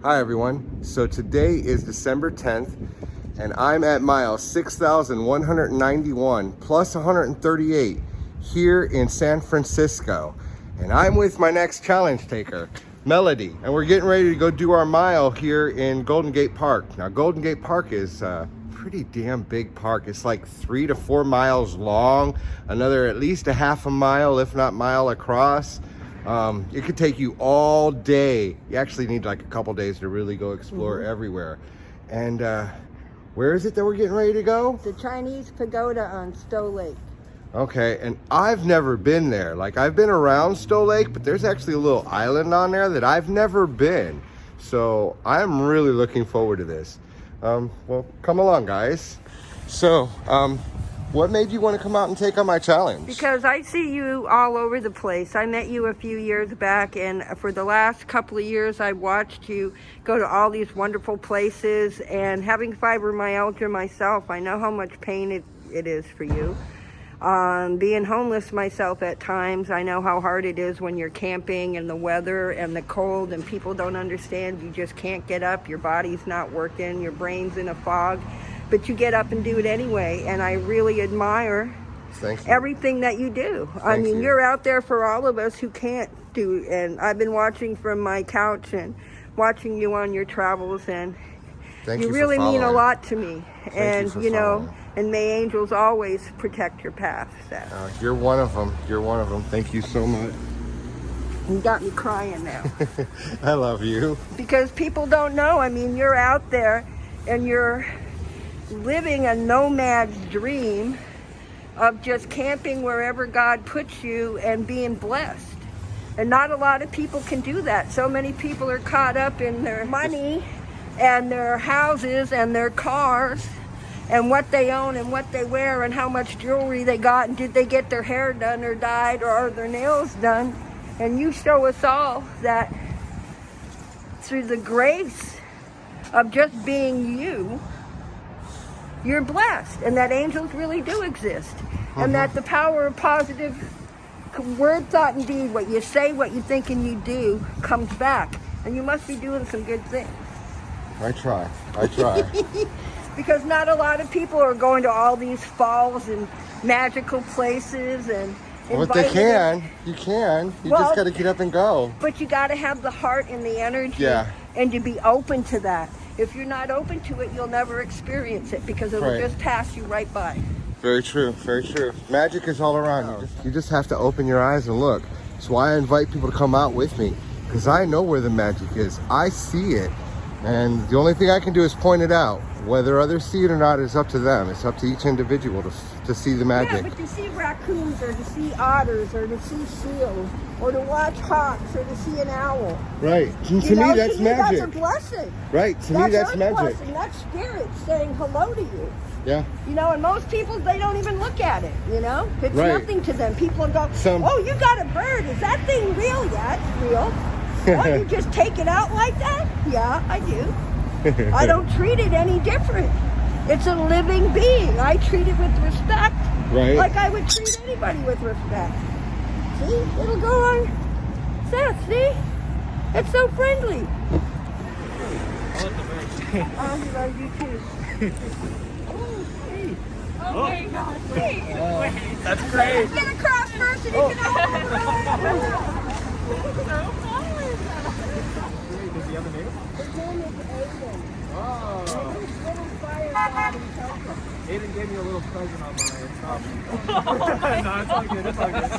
Hi everyone, so today is December 10th and I'm at mile 6,191 plus 138 here in San Francisco, and I'm with my next challenge taker, Mellody, and we're getting ready to go do our mile here in Golden Gate Park. Now Golden Gate Park is a pretty damn big park. It's like 3 to 4 miles long, another at least a half a mile if not mile across. It could take you all day. You actually need like a couple days to really go explore everywhere. And where is it that we're getting ready to go? The Chinese Pagoda on Stow Lake. Okay, and I've never been there. Like, I've been around Stow Lake, but there's actually a little island on there that I've never been. So I'm really looking forward to this. Well, come along, guys. So, what made you want to come out and take on my challenge? Because I see you all over the place. I met you a few years back, and for the last couple of years I watched you go to all these wonderful places. And having fibromyalgia myself, I know how much pain it is for you. Being homeless myself at times, I know how hard it is when you're camping and the weather and the cold and people don't understand. You just can't get up, your body's not working, your brain's in a fog. But you get up and do it anyway, and I really admire everything that you do. I mean, you're out there for all of us who can't do, and I've been watching from my couch and watching you on your travels, and you really mean a lot to me. And you know, and may angels always protect your path. So. You're one of them. You're one of them. Thank you so much. You got me crying now. I love you. Because people don't know. I mean, you're out there and you're living a nomad's dream of just camping wherever God puts you and being blessed. And not a lot of people can do that. So many people are caught up in their money and their houses and their cars and what they own and what they wear and how much jewelry they got and did they get their hair done or dyed or are their nails done. And you show us all that through the grace of just being you, you're blessed, and that angels really do exist, and that the power of positive word, thought, and deed, what you say, what you think, and you do, comes back. And you must be doing some good things. I try. Because not a lot of people are going to all these falls and magical places and well, but they can. You can. You just got to get up and go. But you got to have the heart and the energy and to be open to that. If you're not open to it, you'll never experience it because it'll just pass you right by. Very true, very true. Magic is all around. You just have to open your eyes and look. That's why I invite people to come out with me, because I know where the magic is. I see it, and the only thing I can do is point it out. Whether others see it or not is up to them. It's up to each individual to see the magic. Yeah, but to see raccoons or to see otters or to see seals or to watch hawks or to see an owl. Right. To me, that's magic. That's a blessing. Right. To me, that's magic. Blessing. That's spirit saying hello to you. Yeah. You know, and most people, they don't even look at it, you know? It's nothing to them. People go, oh, you got a bird. Is that thing real? Yeah, it's real. Oh, you just take it out like that? Yeah, I do. I don't treat it any different. It's a living being. I treat it with respect. Right. Like I would treat anybody with respect. See? It'll go on. Seth, see? It's so friendly. I love you too. Oh my God. Hey. That's great. Get across first and you can all Does he have a name? His name is Aidan. Oh. Aidan gave me a little present on my top. No, it's all good. It's all good.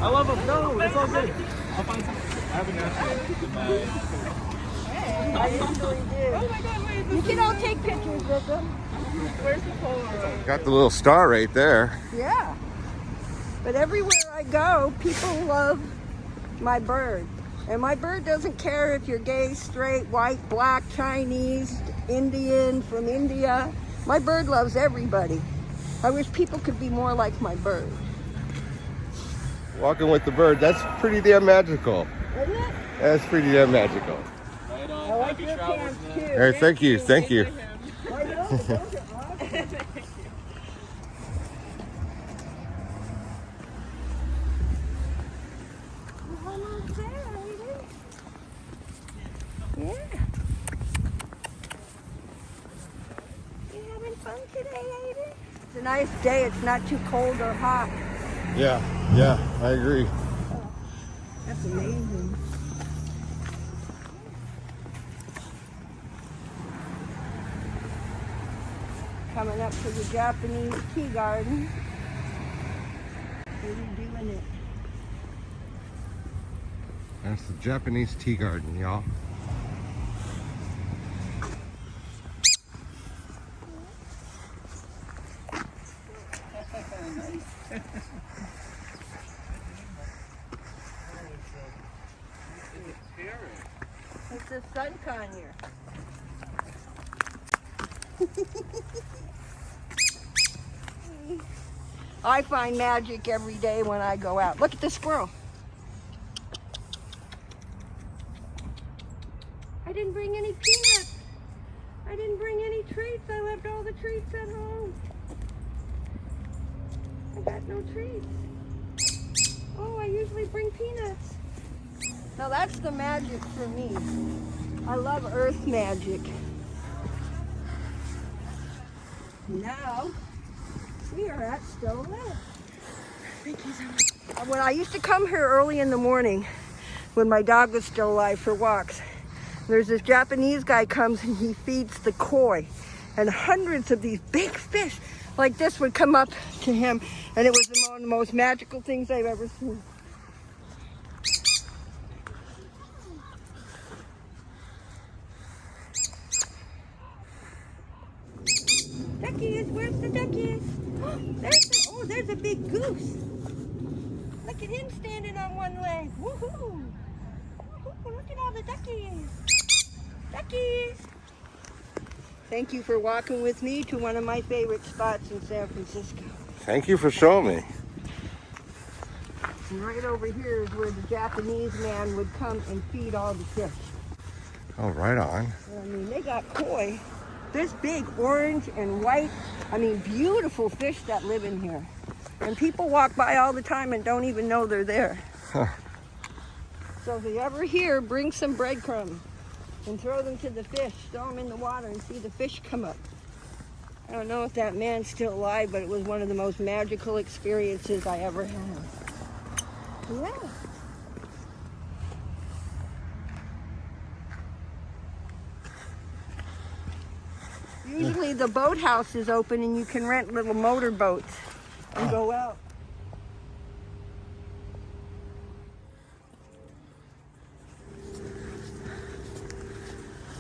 I love him. No, it's all good. I'll find some. I have an answer in my. I usually do. Oh my God, wait. You can all take pictures with them. Where's the Polaroid? Got the little star right there. Yeah. But everywhere I go, people love my bird. And my bird doesn't care if you're gay, straight, white, black, Chinese, Indian, from India. My bird loves everybody. I wish people could be more like my bird. Walking with the bird, that's pretty damn magical. Isn't it? That's pretty damn magical. Right on. I like your cans too. Hey, thank you. Thank you. I know, those are awesome. day, Aidan. It's a nice day. It's not too cold or hot. Yeah, I agree. That's amazing. Coming up to the Japanese tea garden. What are you doing it? That's the Japanese tea garden, y'all. It's a sun conure. I find magic every day when I go out. Look at the squirrel. I didn't bring any peanuts. I didn't bring any treats. I left all the treats at home. I got no treats. Oh, I usually bring peanuts. Now that's the magic for me. I love earth magic. Now, we are at Stow Lake. Thank you so much. When I used to come here early in the morning, when my dog was still alive, for walks, there's this Japanese guy comes and he feeds the koi. And hundreds of these big fish like this would come up to him. And it was one of the most magical things I've ever seen. Duckies, where's the duckies? There's a big goose. Look at him standing on one leg. Woohoo! Woohoo! Look at all the duckies. Duckies! Thank you for walking with me to one of my favorite spots in San Francisco. Thank you for showing me. And right over here is where the Japanese man would come and feed all the fish. Oh, right on. I mean, they got koi. This big orange and white, I mean, beautiful fish that live in here. And people walk by all the time and don't even know they're there. Huh. So if you're ever here, bring some breadcrumbs and throw them to the fish. Throw them in the water and see the fish come up. I don't know if that man's still alive, but it was one of the most magical experiences I ever had. Yeah. Usually the boathouse is open and you can rent little motor boats and go out.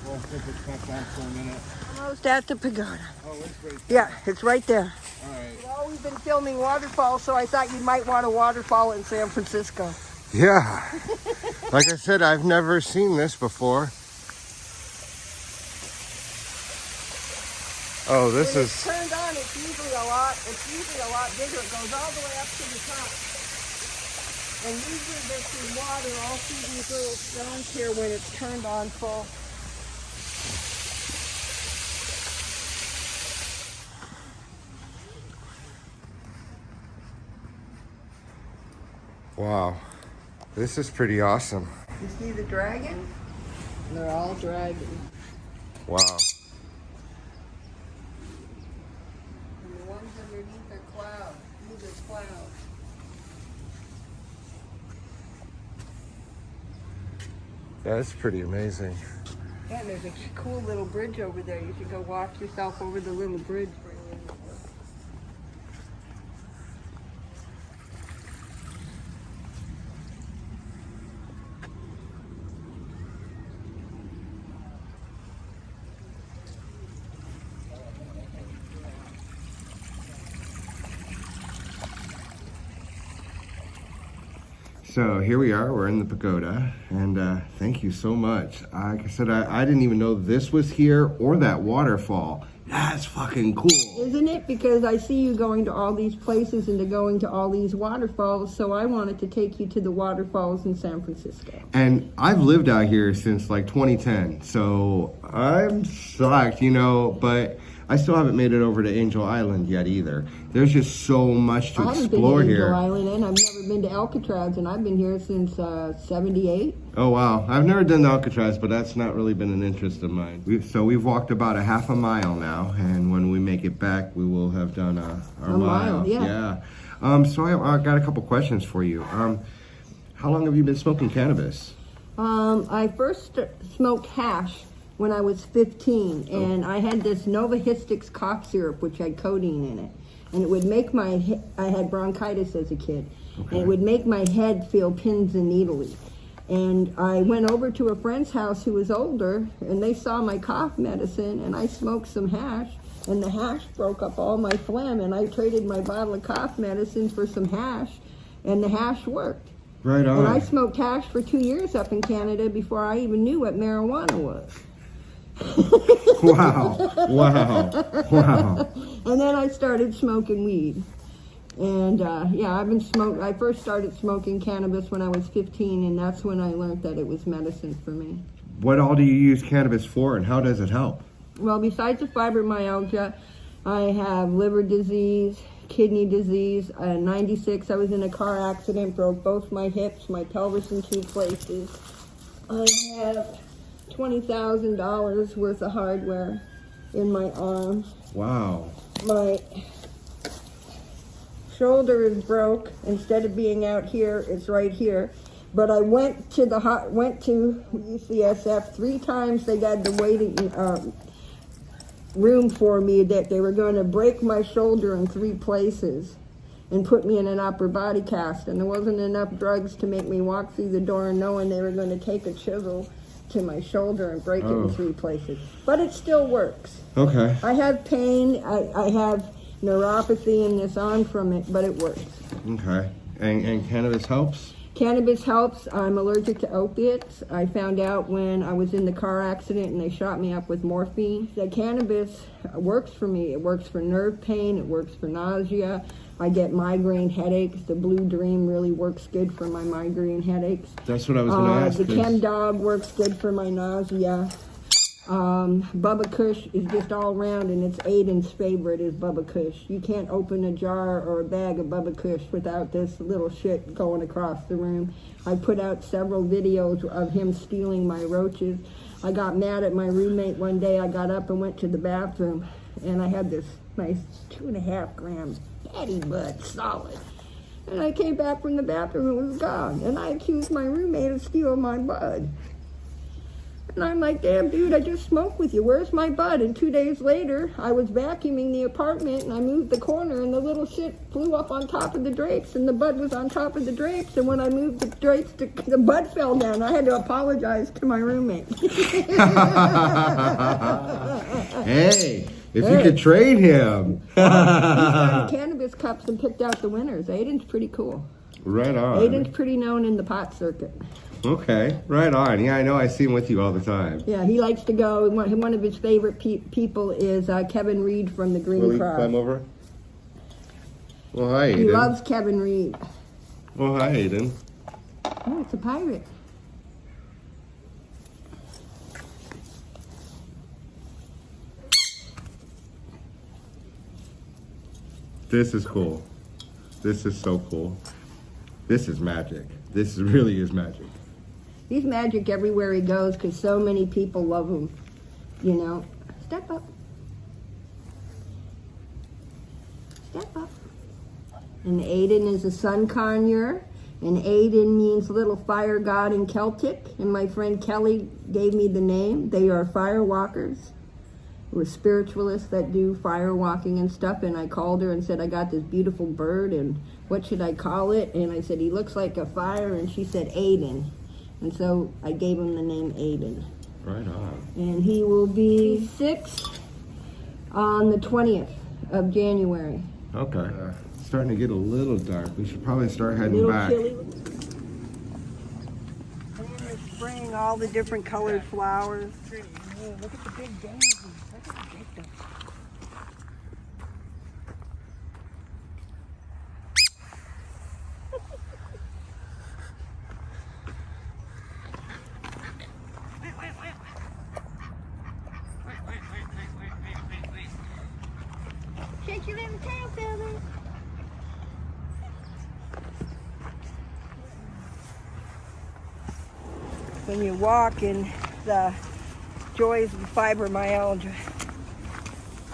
Well, I think it's back down for a minute. Almost at the pagoda. Oh, it's right there. Yeah, it's right there. All right. Well, we've been filming waterfalls, so I thought you might want a waterfall in San Francisco. Yeah. Like I said, I've never seen this before. Oh, this When is... it's turned on, it's usually a lot bigger. It goes all the way up to the top. And usually there's some water all through these little stones here when it's turned on full. Wow. This is pretty awesome. You see the dragons? They're all dragons. Wow. And the ones underneath are clouds. These are clouds. That's pretty amazing. Yeah, there's a cool little bridge over there. You should go walk yourself over the little bridge. So here we are, we're in the pagoda, and thank you so much. Like I said, I didn't even know this was here or that waterfall. That's fucking cool. Isn't it? Because I see you going to all these places and going to all these waterfalls, so I wanted to take you to the waterfalls in San Francisco. And I've lived out here since like 2010, so I'm shocked, you know, but I still haven't made it over to Angel Island yet either. There's just so much to I haven't explore been to here. Angel Island, and I've never been to Alcatraz, and I've been here since 78. Oh wow, I've never done the Alcatraz, but that's not really been an interest of mine. We've walked about a half a mile now, and when we make it back, we will have done our mile. Yeah. So I got a couple questions for you. How long have you been smoking cannabis? I first smoked hash when I was 15, and I had this Nova Histix cough syrup, which had codeine in it, and it would make I had bronchitis as a kid, and it would make my head feel pins and needly. And I went over to a friend's house who was older, and they saw my cough medicine, and I smoked some hash, and the hash broke up all my phlegm, and I traded my bottle of cough medicine for some hash, and the hash worked. Right on. And I smoked hash for 2 years up in Canada before I even knew what marijuana was. Wow. And then I started smoking weed. And I first started smoking cannabis when I was 15, and that's when I learned that it was medicine for me. What all do you use cannabis for, and how does it help? Well, besides the fibromyalgia, I have liver disease, kidney disease. In 96, I was in a car accident, broke both my hips, my pelvis in 2 places. I have $20,000 worth of hardware in my arm. Wow. My shoulder is broke. Instead of being out here, it's right here. But I went to UCSF 3 times. They got the waiting room for me that they were going to break my shoulder in 3 places and put me in an upper body cast. And there wasn't enough drugs to make me walk through the door knowing they were going to take a chisel to my shoulder and break it in 3 places. But it still works. Okay. I have pain. I have neuropathy in this arm from it, but it works. Okay. And cannabis helps? Cannabis helps. I'm allergic to opiates. I found out when I was in the car accident and they shot me up with morphine. That cannabis works for me. It works for nerve pain. It works for nausea. I get migraine headaches. The Blue Dream really works good for my migraine headaches. That's what I was going to ask. The Chem Dog works good for my nausea. Bubba Kush is just all around, and it's Aidan's favorite is Bubba Kush. You can't open a jar or a bag of Bubba Kush without this little shit going across the room. I put out several videos of him stealing my roaches. I got mad at my roommate one day. I got up and went to the bathroom, and I had this nice 2.5 gram fatty bud, solid. And I came back from the bathroom and it was gone. And I accused my roommate of stealing my bud. And I'm like, damn, dude, I just smoked with you. Where's my bud? And 2 days later, I was vacuuming the apartment, and I moved the corner, and the little shit flew up on top of the drapes, and the bud was on top of the drapes. And when I moved the drapes, the bud fell down. I had to apologize to my roommate. Hey, if you could trade him. He started cannabis cups and picked out the winners. Aidan's pretty cool. Right on. Aidan's pretty known in the pot circuit. Okay, right on. Yeah, I know. I see him with you all the time. Yeah, he likes to go. One of his favorite people is Kevin Reed from the Green Will he Cross. climb over? Well, hi, Aidan. He loves Kevin Reed. Well, hi, Aidan. Oh, it's a pirate. This is cool. This is so cool. This is magic. This really is magic. He's magic everywhere he goes because so many people love him. You know, step up. Step up. And Aidan is a sun conure. And Aidan means little fire god in Celtic. And my friend Kelly gave me the name. They are fire walkers. We're spiritualists that do fire walking and stuff. And I called her and said, I got this beautiful bird and what should I call it? And I said, he looks like a fire. And she said, Aidan. And so I gave him the name Aidan. Right on. And he will be 6 on the 20th of January. Okay. It's starting to get a little dark. We should probably start heading Little back. chilly. And they're spraying all the different colored flowers. Look at the big daisies. Look at the big daisies. Shake your little tail feather. When you walk in the joys of fibromyalgia,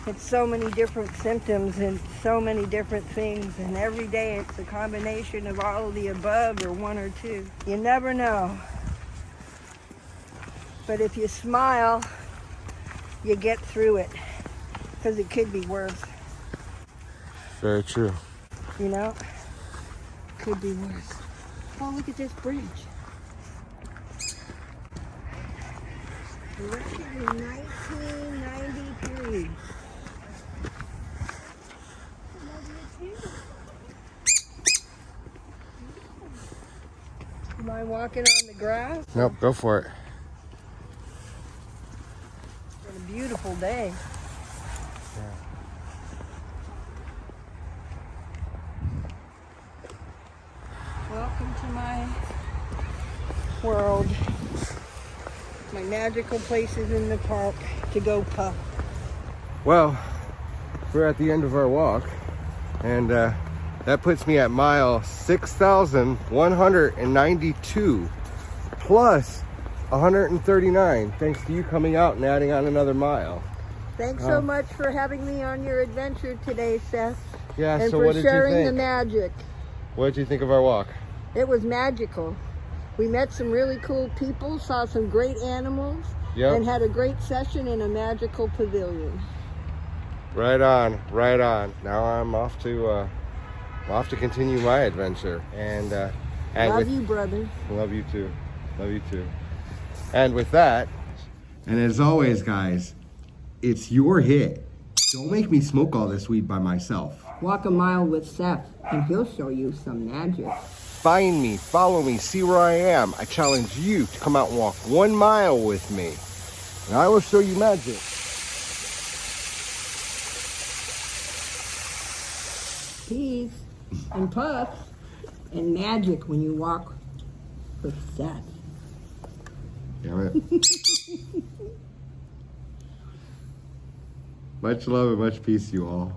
it's so many different symptoms and so many different things, and every day it's a combination of all of the above or one or two. You never know. But if you smile, you get through it, because it could be worse. Very true. You know? Could be worse. Oh, look at this bridge. Erected in 1993. Am I walking on the grass? Nope, go for it. It's a beautiful day. Welcome to my world. My magical places in the park to go puff. Well, we're at the end of our walk, and that puts me at mile 6,192 plus 139, thanks to you coming out and adding on another mile. Thanks so much for having me on your adventure today, Seth. Yeah, And so for what did you sharing the think? magic. What did you think of our walk? It was magical. We met some really cool people, saw some great animals, Yep. and had a great session in a magical pavilion. Right on, right on. Now I'm off to continue my adventure, and Love you, brother. love you too, love you too. And with that, and as always, guys, it's your hit. Don't make me smoke all this weed by myself. Walk a mile with Seth, and he'll show you some magic. Find me, follow me, see where I am. I challenge you to come out and walk 1 mile with me, and I will show you magic. Peace and puffs and magic when you walk with Seth. Damn it. Much love and much peace, you all.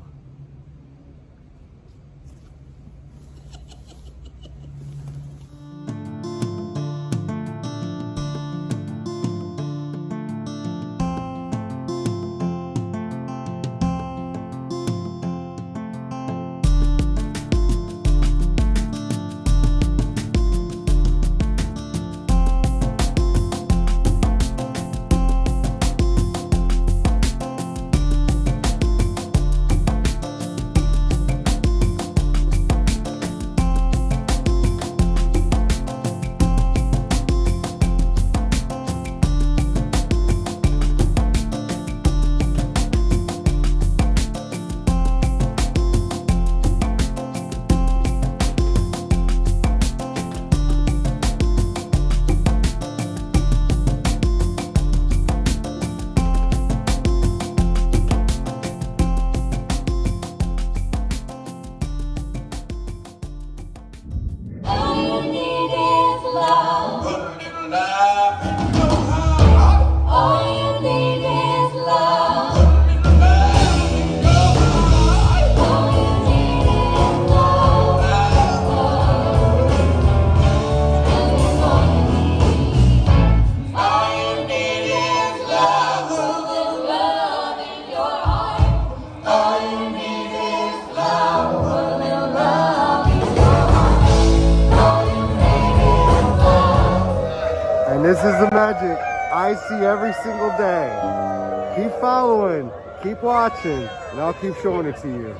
And this is the magic I see every single day. Keep following, keep watching, and I'll keep showing it to you.